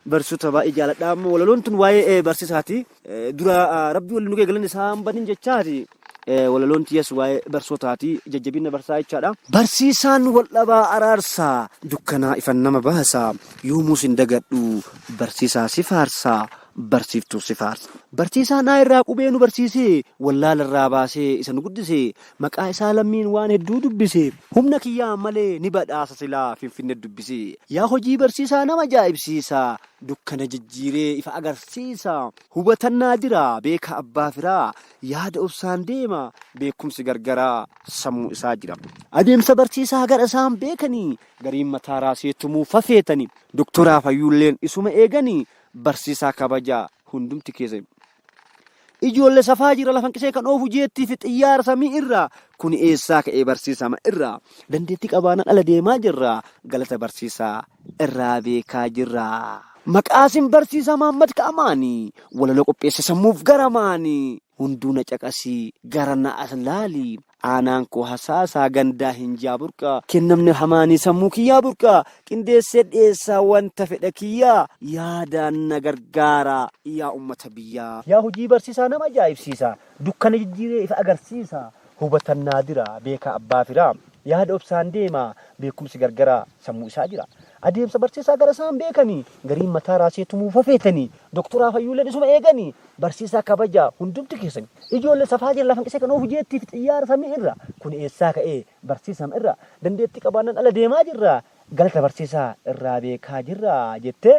barsiisota baay'ee jaaladha. Amma walaloon tun waa'ee barsiisaati. Dura rabbi waliin nu galan isaan badin jechaati. Walaloon tiyas waa'ee barsiisotaati. Jajjabina barsaa jechaadha. Barsiisaan wal dhabaa araarsaa dukkanaa ifan nama baasaa yoomuus hin dagadhu barsiisaa si faarsaa. Barsiiftuu si faarsa. Barsiisaa naa irraa qubee nu barsiisee wallaala irraa baasee isa nu guddisee maqaa isaa lammiin waan hedduu dubbisee humna kiyyaa malee ni badhaasa silaa finfinne dubbisee yaa hojii barsiisaa nama ajaa'ibsiisaa dukkana jijjiiree ifa agarsiisaa hubannaa jira beeka abbaa firaa yaada obsaan deema beekumsi gargaraa sammuu isaa jira. Adeemsa barsiisaa gara isaan beekanii gariin mataa raasee tumuu fafeetanii doktoraa fayyuulleen isuma eeganii. Barsiisaa kabajaa hundumti keessa ijoollee safaa jira lafan qisee kan oofu jeettii fi xiyyaara samii irraa kun eessaa ka'ee barsiisama irraa dandeettii qabaanaan ala deemaa jirra galata barsiisaa irraa beekaa jirra. Maqaasin barsiisaa Mahammad Ka'amaanii walaloo qopheesse sammuuf garamaanii hunduu na caqasii gara na aslaalii aanaan koo hasaasaa gandaa hin jaaburqa kennamne hamaanii sammuu kiyyaa burqa qindeessee dhiyeessaa wanta fedha kiyyaa yaadaan na gargaara yaa ummata biyyaa. Yaa hojii barsiisaa nama ajaa'ibsiisa dukkana jijjiiree ifa agarsiisa hubannaa jira beeka abbaa firaa yaada obsaan deema beekumsi gargaraa sammuu isaa jira. Adeemsa barsiisaa gara isaan beekanii gariin mataa raasee tumuu fafeetanii doktoraa fayyuuleen isuma eeganii barsiisaa kabajaa hundumti keessanii ijoollee safaa jira lafan qisee kan oofu jeettii fi xiyyaara samii irra kun eessaa ka'ee barsiisama irra dandeettii qabaannan ala deemaa jirra galata barsiisaa irraa beekaa jirra jettee.